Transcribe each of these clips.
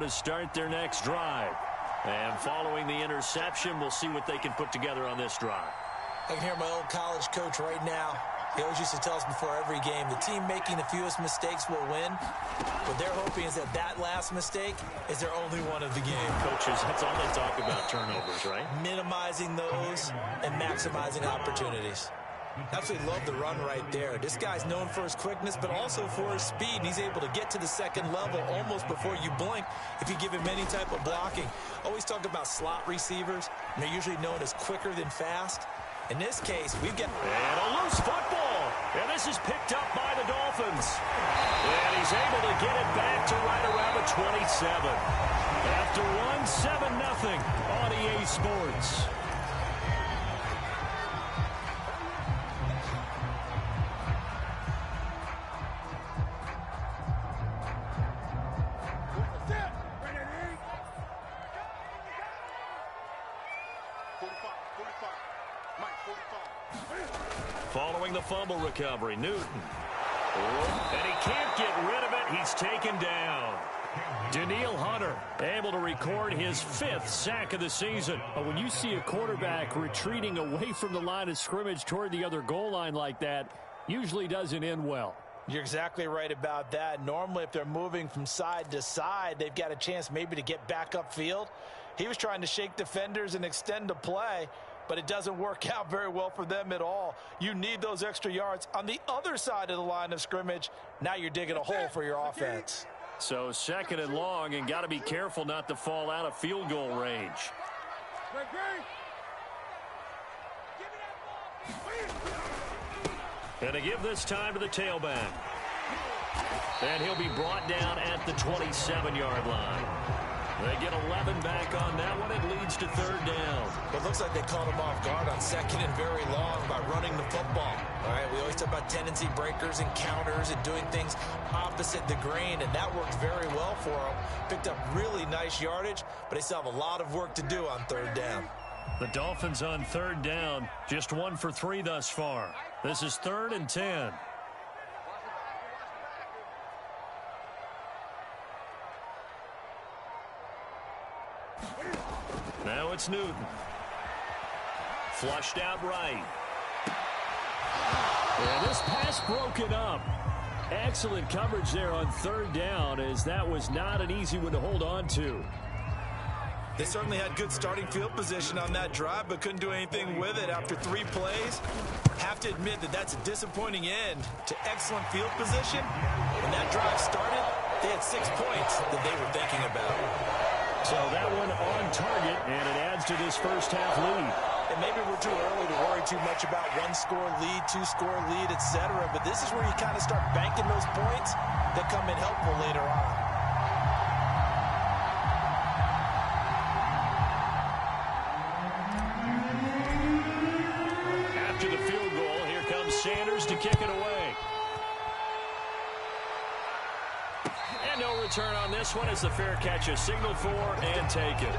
to start their next drive. And following the interception, we'll see what they can put together on this drive. I can hear my old college coach right now. He always used to tell us before every game, the team making the fewest mistakes will win. What they're hoping is that last mistake is their only one of the game. Coaches, that's all they talk about, turnovers, right? Minimizing those and maximizing opportunities. Absolutely love the run right there. This guy's known for his quickness, but also for his speed. And he's able to get to the second level almost before you blink if you give him any type of blocking. Always talk about slot receivers, and they're usually known as quicker than fast. In this case, we've got... And a loose football. And this is picked up by the Dolphins. And he's able to get it back to right around the 27. After one, 7-0 on EA Sports. Following the fumble recovery, Newton. And he can't get rid of it. He's taken down. Daniil Hunter able to record his 5th sack of the season. When you see a quarterback retreating away from the line of scrimmage toward the other goal line like that, usually doesn't end well. You're exactly right about that. Normally, if they're moving from side to side, they've got a chance maybe to get back upfield. He was trying to shake defenders and extend the play, but it doesn't work out very well for them at all. You need those extra yards on the other side of the line of scrimmage. Now you're digging a hole for your offense. So 2nd and long, and got to be careful not to fall out of field goal range. And to give this time to the tailback. And he'll be brought down at the 27-yard line. They get 11 back on that one. It leads to 3rd down. But it looks like they caught him off guard on 2nd and very long by running the football. All right, we always talk about tendency breakers and counters and doing things opposite the grain, and that worked very well for them. Picked up really nice yardage, but they still have a lot of work to do on 3rd down. The Dolphins on 3rd down, just 1 for 3 thus far. This is 3rd and 10. Now it's Newton. Flushed out right. And this pass broken up. Excellent coverage there on 3rd down, as that was not an easy one to hold on to. They certainly had good starting field position on that drive, but couldn't do anything with it after 3 plays. Have to admit that that's a disappointing end to excellent field position. When that drive started, they had 6 points that they were thinking about. So that one on target, and it adds to this first half lead. And maybe we're too early to worry too much about 1-score lead, 2-score lead, etc. But this is where you kind of start banking those points that come in helpful later on. After the field goal, here comes Sanders to kick it away. And no return on this one as the fair catch is signaled for and taken.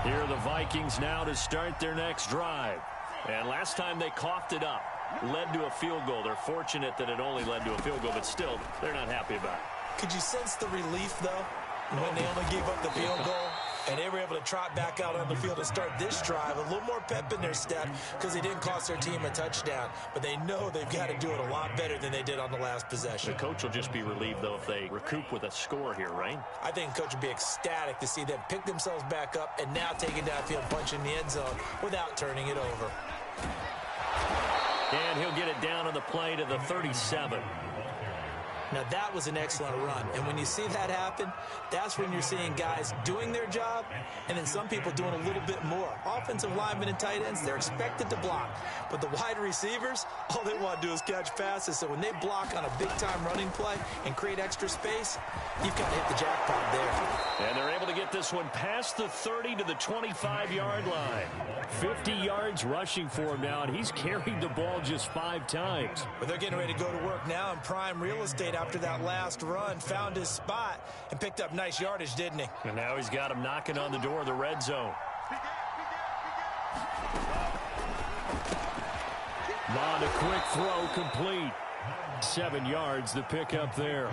Here are the Vikings now to start their next drive. And last time they coughed it up, led to a field goal. They're fortunate that it only led to a field goal, but still, they're not happy about it. Could you sense the relief, though, when they only gave up the field goal? And they were able to trot back out on the field and start this drive. A little more pep in their step because they didn't cost their team a touchdown. But they know they've got to do it a lot better than they did on the last possession. The coach will just be relieved, though, if they recoup with a score here, right? I think the coach would be ecstatic to see them pick themselves back up and now take it downfield, punch in the end zone without turning it over. And he'll get it down on the play to the 37. Now, that was an excellent run. And when you see that happen, that's when you're seeing guys doing their job and then some people doing a little bit more. Offensive linemen and tight ends, they're expected to block. But the wide receivers, all they want to do is catch passes. So when they block on a big-time running play and create extra space, you've got to hit the jackpot there. And they're able to get this one past the 30 to the 25-yard line. 50 yards rushing for him now, and he's carried the ball just 5 times. But they're getting ready to go to work now in prime real estate after that last run, found his spot, and picked up nice yardage, didn't he? And now he's got him knocking on the door of the red zone. On a quick throw complete. 7 yards, the pickup there.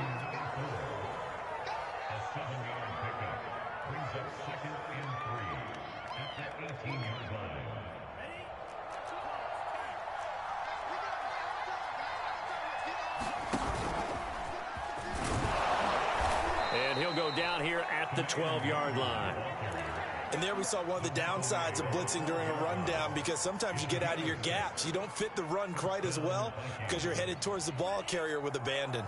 And he'll go down here at the 12-yard line. And there we saw one of the downsides of blitzing during a rundown, because sometimes you get out of your gaps. You don't fit the run quite as well because you're headed towards the ball carrier with abandon.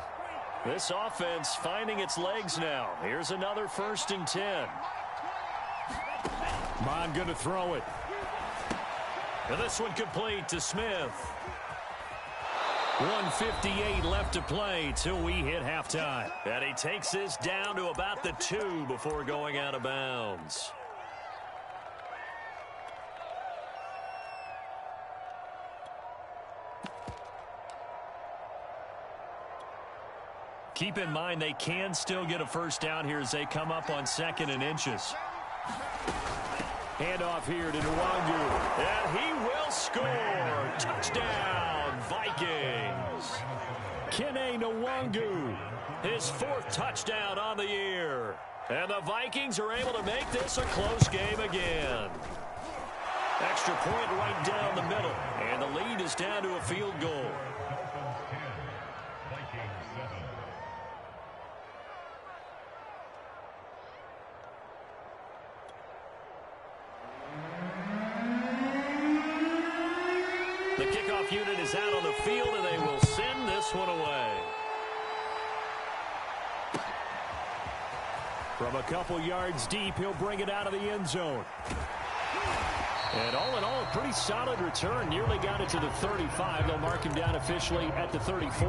This offense finding its legs now. Here's another 1st and 10. Mon going to throw it. And this one complete to Smith. 1:58 left to play till we hit halftime. And he takes this down to about the 2 before going out of bounds. Keep in mind they can still get a first down here as they come up on 2nd and inches. Handoff here to Nwangu. And he will score. Touchdown, Vikings. Kene Nwangu. His 4th touchdown on the year. And the Vikings are able to make this a close game again. Extra point right down the middle. And the lead is down to a field goal. The kickoff unit is out on the field, and they will send this one away. From a couple yards deep, he'll bring it out of the end zone. And all in all, a pretty solid return. Nearly got it to the 35. They'll mark him down officially at the 34.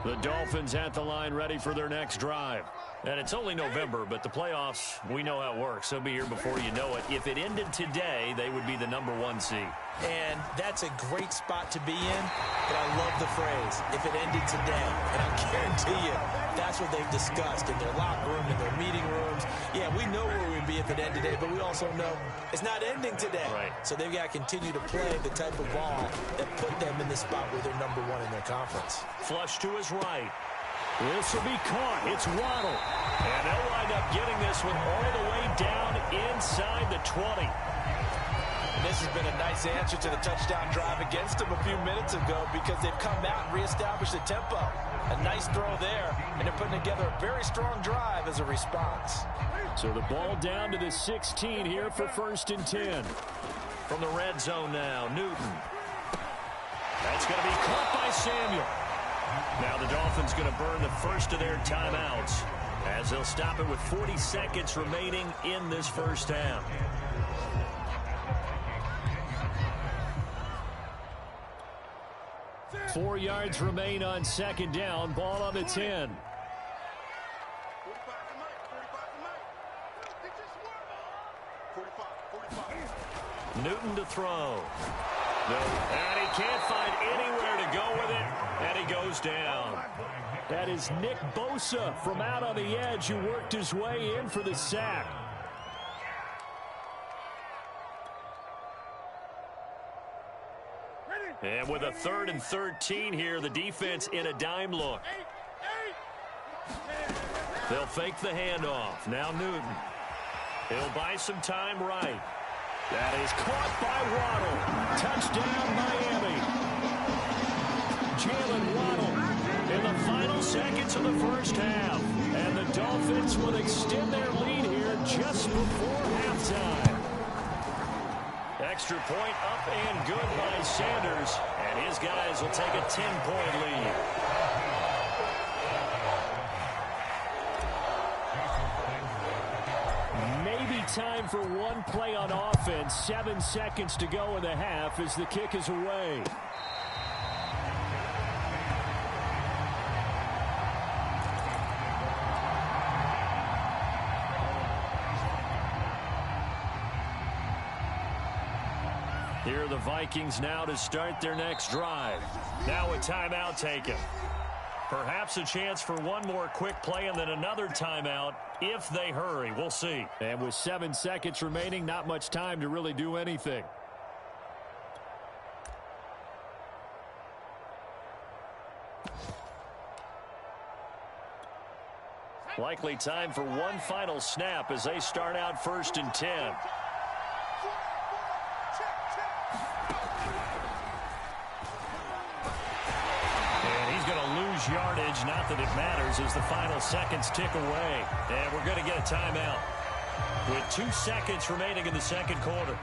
The Dolphins at the line, ready for their next drive. And it's only November, but the playoffs, we know how it works. They'll be here before you know it. If it ended today, they would be the #1 seed. And that's a great spot to be in, but I love the phrase, if it ended today. And I guarantee you, that's what they've discussed in their locker room, in their meeting rooms. Yeah, we know where we'd be if it ended today, but we also know it's not ending today. Right. So they've got to continue to play the type of ball that put them in the spot where they're #1 in their conference. Flush to his right. This will be caught. It's Waddle. And they'll wind up getting this one all the way down inside the 20. And this has been a nice answer to the touchdown drive against them a few minutes ago, because they've come out and reestablished the tempo. A nice throw there, and they're putting together a very strong drive as a response. So the ball down to the 16 here for 1st and 10. From the red zone now, Newton. That's going to be caught by Samuel. Now the Dolphins going to burn the first of their timeouts as they'll stop it with 40 seconds remaining in this first half. Four yards remain on 2nd down. Ball on the 10. Newton to throw. And he can't find anywhere to go with it, and he goes down. That is Nick Bosa from out on the edge who worked his way in for the sack. And with a 3rd and 13 here, the defense in a dime look. They'll fake the handoff. Now Newton. He'll buy some time right. That is caught by Waddle. Touchdown, Miami. Jalen Waddle in the final seconds of the first half. And the Dolphins will extend their lead here just before halftime. Extra point up and good by Sanders. And his guys will take a 10-point lead. Time for one play on offense. 7 seconds to go in the half as the kick is away. Here are the Vikings now to start their next drive. Now a timeout taken. Perhaps a chance for one more quick play and then another timeout if they hurry. We'll see. And with 7 seconds remaining, not much time to really do anything. Likely time for one final snap as they start out 1st and 10. And he's going to lose yardage. Not that it matters as the final seconds tick away. And we're going to get a timeout with 2 seconds remaining in the second quarter.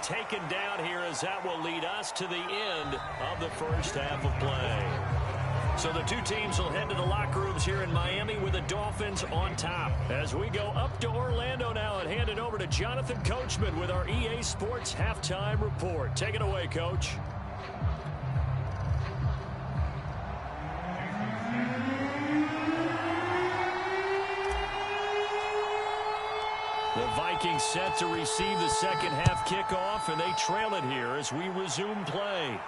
Taken down here as that will lead us to the end of the first half of play. So the two teams will head to the locker rooms here in Miami with the Dolphins on top. As we go up to Orlando now and hand it over to Jonathan Coachman with our EA Sports Halftime Report. Take it away, Coach. The Vikings set to receive the second half kickoff, and they trail it here as we resume play.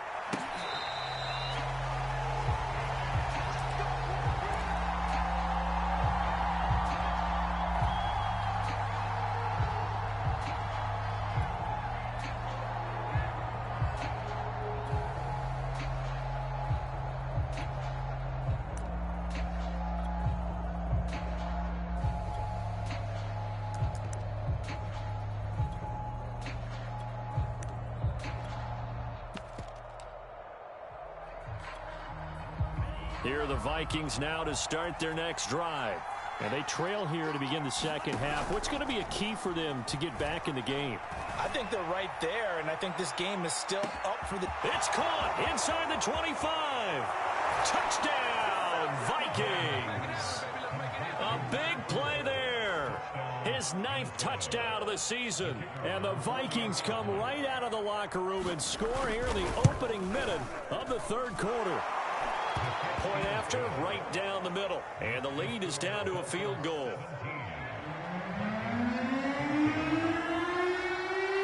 Here are the Vikings now to start their next drive. And they trail here to begin the second half. What's going to be a key for them to get back in the game? I think they're right there, and I think this game is still up for the... It's caught inside the 25. Touchdown, Vikings. A big play there. His 9th touchdown of the season. And the Vikings come right out of the locker room and score here in the opening minute of the third quarter. Point after, right down the middle. And the lead is down to a field goal.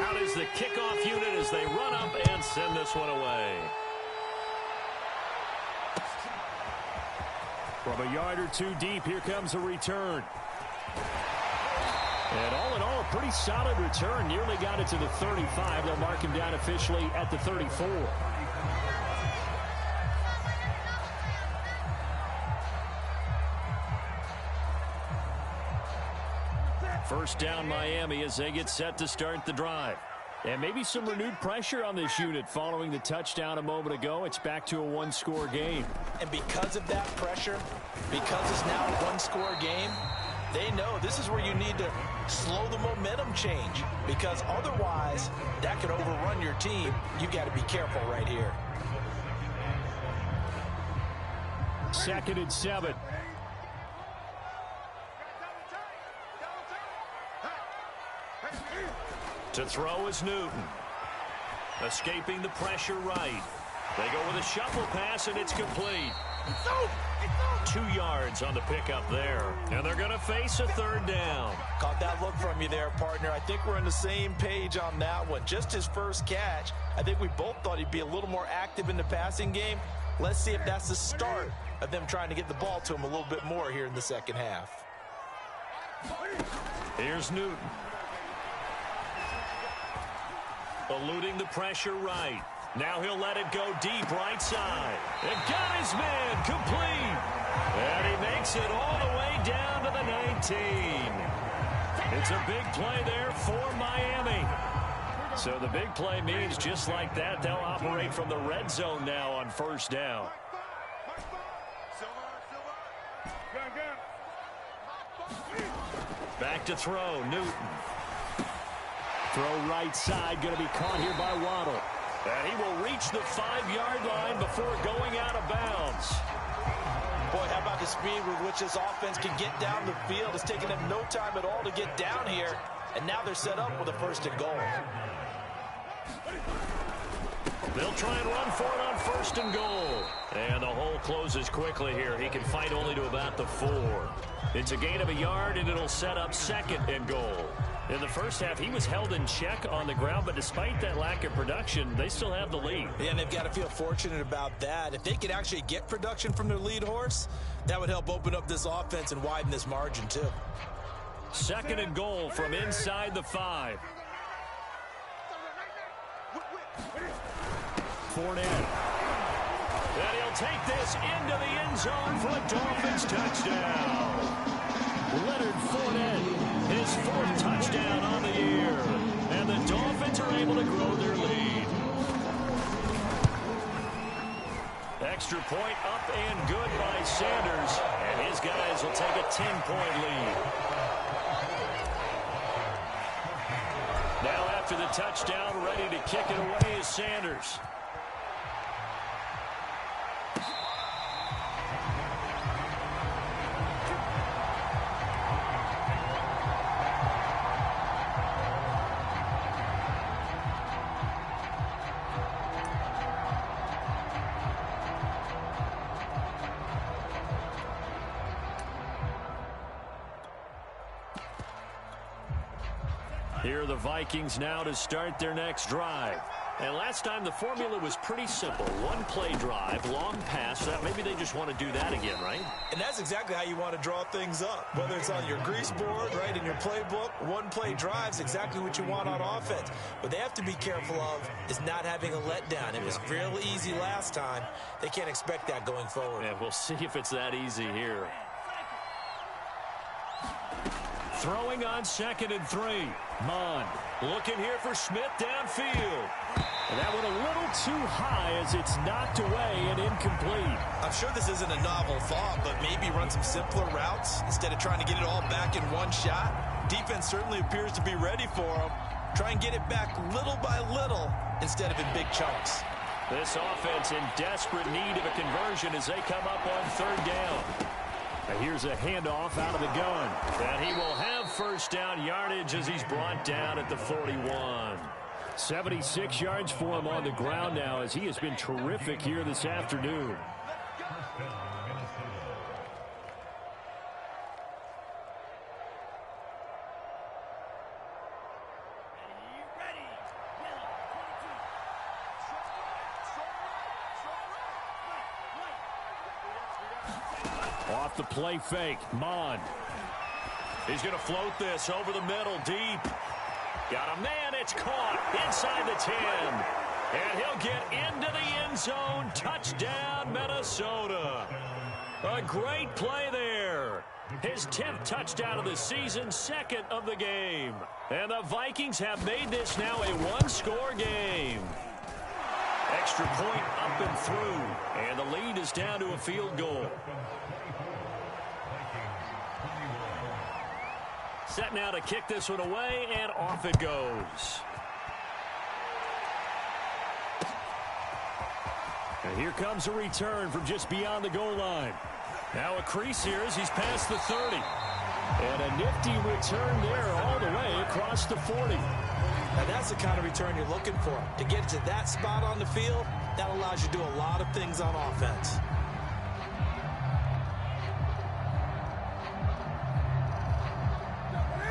Out is the kickoff unit as they run up and send this one away. From a yard or two deep, here comes a return. And all in all, a pretty solid return. Nearly got it to the 35. They'll mark him down officially at the 34. First down Miami as they get set to start the drive. And maybe some renewed pressure on this unit following the touchdown a moment ago. It's back to a one-score game. And because of that pressure, because it's now a one-score game, they know this is where you need to slow the momentum change, because otherwise that could overrun your team. You've got to be careful right here. 2nd and 7. To throw is Newton. Escaping the pressure right. They go with a shuffle pass, and it's complete. 2 yards on the pickup there. And they're going to face a third down. Caught that look from you there, partner. I think we're on the same page on that one. Just his first catch. I think we both thought he'd be a little more active in the passing game. Let's see if that's the start of them trying to get the ball to him a little bit more here in the second half. Here's Newton. Eluding the pressure right. Now he'll let it go deep right side. And got his man complete. And he makes it all the way down to the 19. It's a big play there for Miami. So the big play means just like that, they'll operate from the red zone now on first down. Back to throw, Newton. Throw right side, going to be caught here by Waddle. And he will reach the 5-yard line before going out of bounds. Boy, how about the speed with which this offense can get down the field? It's taking them no time at all to get down here. And now they're set up with a 1st and goal. They'll try and run for it on 1st and goal. And the hole closes quickly here. He can fight only to about the 4. It's a gain of a yard, and it'll set up 2nd and goal. In the first half, he was held in check on the ground, but despite that lack of production, they still have the lead. Yeah, and they've got to feel fortunate about that. If they could actually get production from their lead horse, that would help open up this offense and widen this margin, too. 2nd and goal from inside the 5. Fournette. And he'll take this into the end zone for a Dolphins touchdown. Leonard Fournette, his 4th touchdown on the year. And the Dolphins are able to grow their lead. Extra point up and good by Sanders. And his guys will take a 10-point lead. Now after the touchdown, ready to kick it away is Sanders. Here are the Vikings now to start their next drive. And last time the formula was pretty simple. 1-play drive, long pass. Maybe they just want to do that again, right? And that's exactly how you want to draw things up. Whether it's on your grease board, right, in your playbook, 1-play drive's exactly what you want on offense. What they have to be careful of is not having a letdown. It was real easy last time. They can't expect that going forward. Yeah, we'll see if it's that easy here. Throwing on 2nd and 3. Mond looking here for Smith downfield. And that one a little too high as it's knocked away and incomplete. I'm sure this isn't a novel thought, but maybe run some simpler routes instead of trying to get it all back in one shot. Defense certainly appears to be ready for them. Try and get it back little by little instead of in big chunks. This offense in desperate need of a conversion as they come up on 3rd down. Now here's a handoff out of the gun. And he will have 1st down yardage as he's brought down at the 41. 76 yards for him on the ground now as he has been terrific here this afternoon. Off the play fake, Mond. He's going to float this over the middle, deep. Got a man, it's caught inside the 10. And he'll get into the end zone. Touchdown, Minnesota. A great play there. His 10th touchdown of the season, 2nd of the game. And the Vikings have made this now a 1-score game. Extra point up and through. And the lead is down to a field goal. Set now to kick this one away, and off it goes. And here comes a return from just beyond the goal line. Now a crease here as he's past the 30. And a nifty return there all the way across the 40. Now that's the kind of return you're looking for. To get to that spot on the field, that allows you to do a lot of things on offense.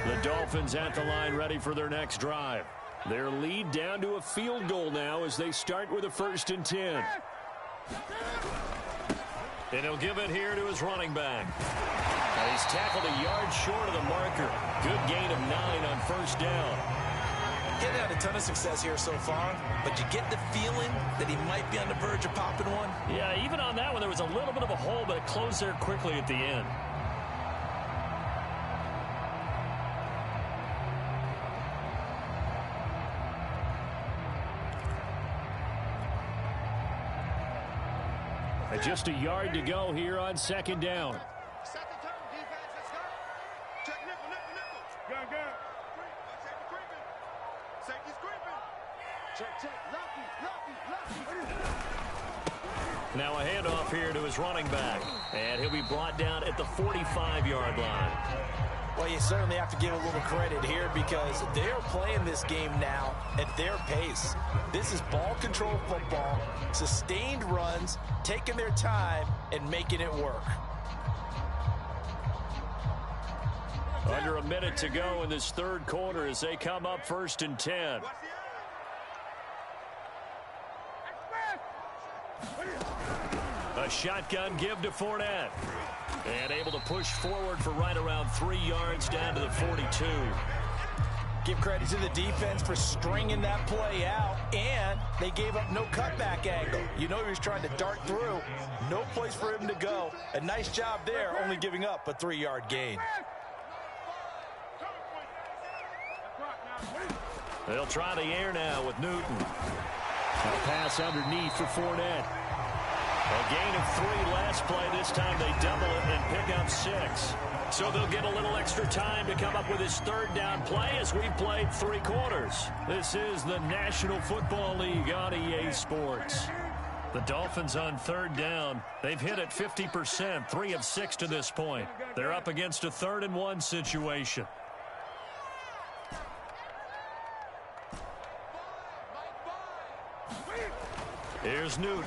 The Dolphins at the line ready for their next drive. Their lead down to a field goal now as they start with a 1st and 10. And he'll give it here to his running back. And he's tackled a yard short of the marker. Good gain of 9 on 1st down. Getting had a ton of success here so far, but you get the feeling that he might be on the verge of popping one. Yeah, even on that one, there was a little bit of a hole, but it closed there quickly at the end. Just a yard to go here on 2nd down. Set the tone, defense. Let's go. Check nickel, nickel, nickel. Gun, gun. Safety's creeping. Check. Lucky. Now a handoff here to his running back. And he'll be brought down at the 45-yard line. Well, you certainly have to give a little credit here because they're playing this game now at their pace. This is ball control football, sustained runs, taking their time, and making it work. Under a minute to go in this third quarter as they come up 1st and 10. A shotgun give to Fournette. And able to push forward for right around 3 yards down to the 42. Give credit to the defense for stringing that play out, and they gave up no cutback angle. You know he was trying to dart through. No place for him to go. A nice job there, only giving up a 3-yard gain. They'll try the air now with Newton. A pass underneath for Fournette. A gain of 3 last play. This time they double it and pick up 6. So they'll get a little extra time to come up with his 3rd down play as we've played 3 quarters. This is the National Football League on EA Sports. The Dolphins on 3rd down. They've hit it 50%, 3 of 6 to this point. They're up against a 3rd and 1 situation. Here's Newton.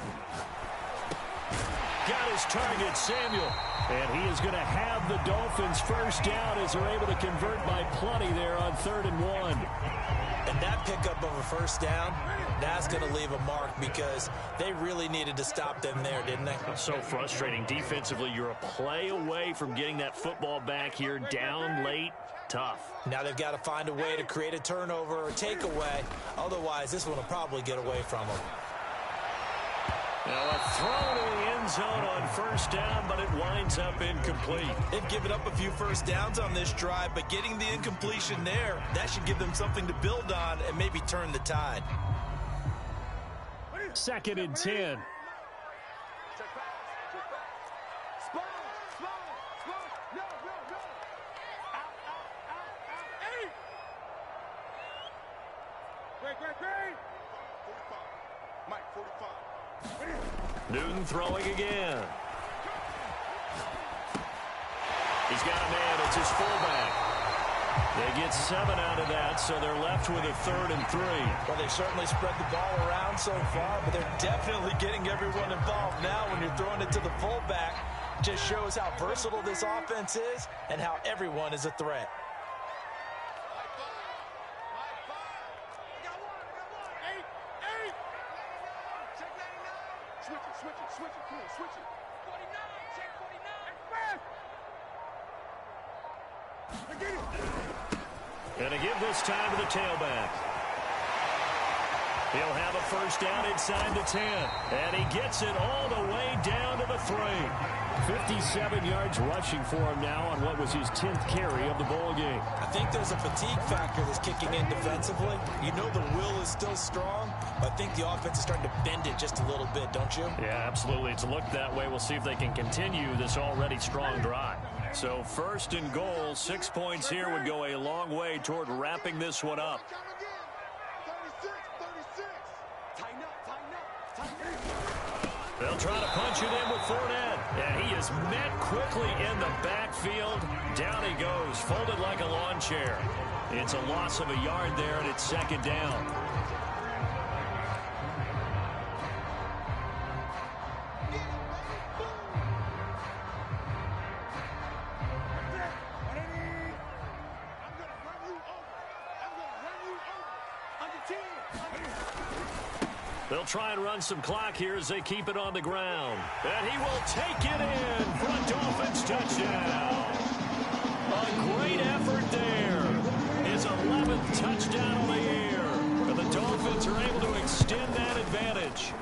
Got his target, Samuel. And he is going to have the Dolphins 1st down as they're able to convert by plenty there on 3rd and 1. And that pickup of a 1st down, that's going to leave a mark because they really needed to stop them there, didn't they? So frustrating. Defensively, you're a play away from getting that football back here down late. Tough. Now they've got to find a way to create a turnover or takeaway. Otherwise, this one will probably get away from them. Now a throw to the end zone on 1st down, but it winds up incomplete. They've given up a few 1st downs on this drive, but getting the incompletion there, that should give them something to build on and maybe turn the tide. 2nd and 10. Newton throwing again. He's got a man. It's his fullback. They get 7 out of that, so they're left with a 3rd and 3. Well, they've certainly spread the ball around so far, but they're definitely getting everyone involved now when you're throwing it to the fullback. Just shows how versatile this offense is and how everyone is a threat. And to give this time to the tailback. He'll have a 1st down inside the 10. And he gets it all the way down to the 3. 57 yards rushing for him now on what was his 10th carry of the ball game. I think there's a fatigue factor that's kicking in defensively. You know the will is still strong, but I think the offense is starting to bend it just a little bit, don't you? Yeah, absolutely. It's looked that way. We'll see if they can continue this already strong drive. So 1st and goal, 6 points here would go a long way toward wrapping this one up. They'll try to punch it in with Fournette. And he is met quickly in the backfield. Down he goes, folded like a lawn chair. It's a loss of a yard there, and it's 2nd down. They'll try and run some clock here as they keep it on the ground. And he will take it in for a Dolphins touchdown. A great effort there. His 11th touchdown on the year. And the Dolphins are able to extend that advantage.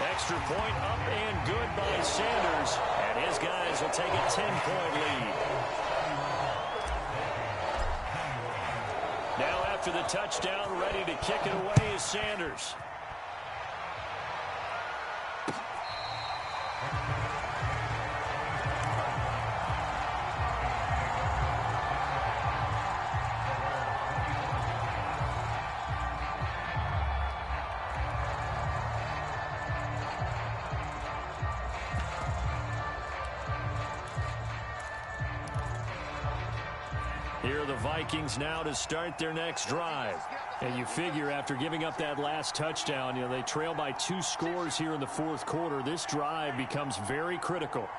Extra point up and good by Sanders. And his guys will take a 10-point lead. Now after the touchdown, ready to kick it away is Sanders. Here are the Vikings now to start their next drive. And you figure after giving up that last touchdown, they trail by 2 scores here in the fourth quarter. This drive becomes very critical.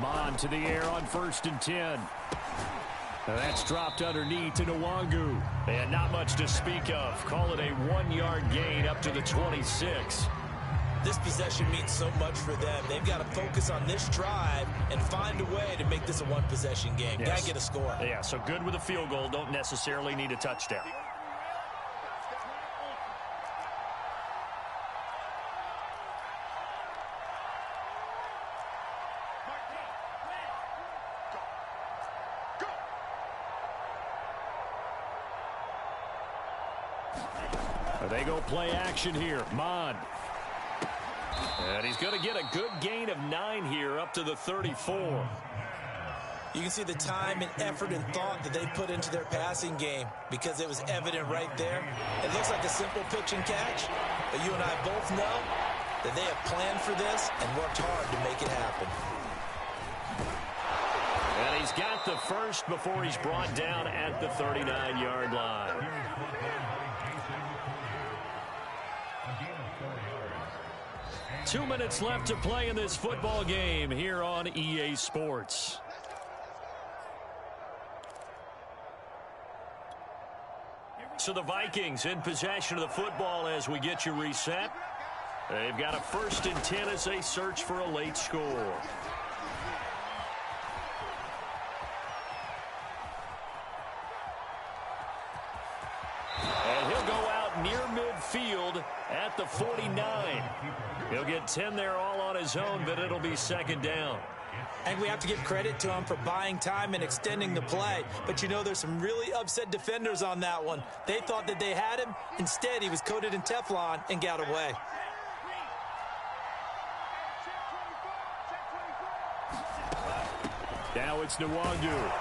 Mon to the air on 1st and 10. That's dropped underneath to Nwangu. And not much to speak of. Call it a 1-yard gain up to the 26. This possession means so much for them. They've got to focus on this drive and find a way to make this a one-possession game. Yes. Got to get a score. Yeah, so good with a field goal. Don't necessarily need a touchdown. They go play action here. Mon. And he's going to get a good gain of 9 here up to the 34. You can see the time and effort and thought that they put into their passing game because it was evident right there. It looks like a simple pitch and catch, but you and I both know that they have planned for this and worked hard to make it happen. And he's got the first before he's brought down at the 39-yard line. Two minutes left to play in this football game here on EA Sports. So the Vikings in possession of the football as we get you reset. They've got a 1st and 10 as they search for a late score. And he'll go out near midfield at the 49. He'll get 10 there all on his own, but it'll be 2nd down. And we have to give credit to him for buying time and extending the play. But there's some really upset defenders on that one. They thought that they had him. Instead, he was coated in Teflon and got away. Now it's Nwangu.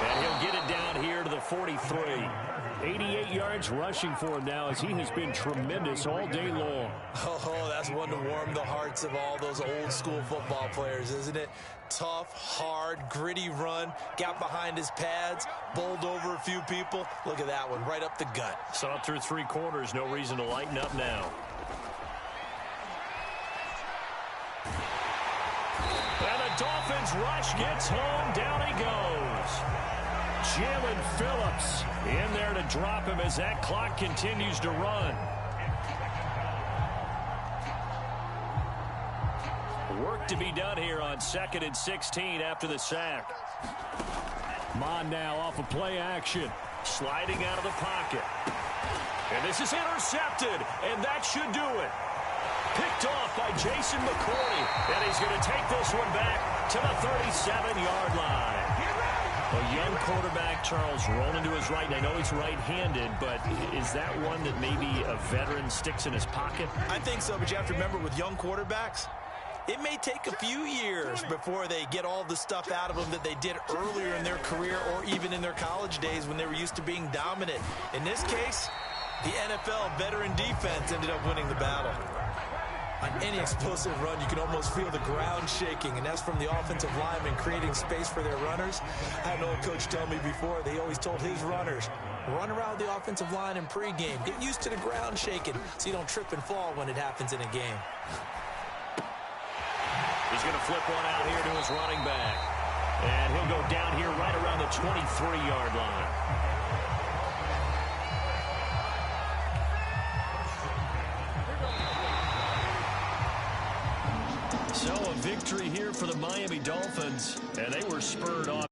And he'll get it down here to the 43. 88 yards rushing for him now as he has been tremendous all day long. Oh, that's one to warm the hearts of all those old school football players, isn't it? Tough, hard, gritty run, got behind his pads, bowled over a few people. Look at that one, right up the gut. So up through 3 quarters, no reason to lighten up now. And the Dolphins rush gets home, down he goes. Jalen Phillips in there to drop him as that clock continues to run. Work to be done here on 2nd and 16 after the sack. Mon now off of play action. Sliding out of the pocket. And this is intercepted, and that should do it. Picked off by Jason McCourty, and he's going to take this one back to the 37-yard line. A young quarterback, Charles, rolling to his right. And I know he's right-handed, but is that one that maybe a veteran sticks in his pocket? I think so, but you have to remember with young quarterbacks, it may take a few years before they get all the stuff out of them that they did earlier in their career or even in their college days when they were used to being dominant. In this case, the NFL veteran defense ended up winning the battle. On any explosive run, you can almost feel the ground shaking, and that's from the offensive linemen creating space for their runners. I had an old coach tell me before, they always told his runners, run around the offensive line in pregame. Get used to the ground shaking so you don't trip and fall when it happens in a game. He's going to flip one out here to his running back. And he'll go down here right around the 23-yard line. So a victory here for the Miami Dolphins, and they were spurred on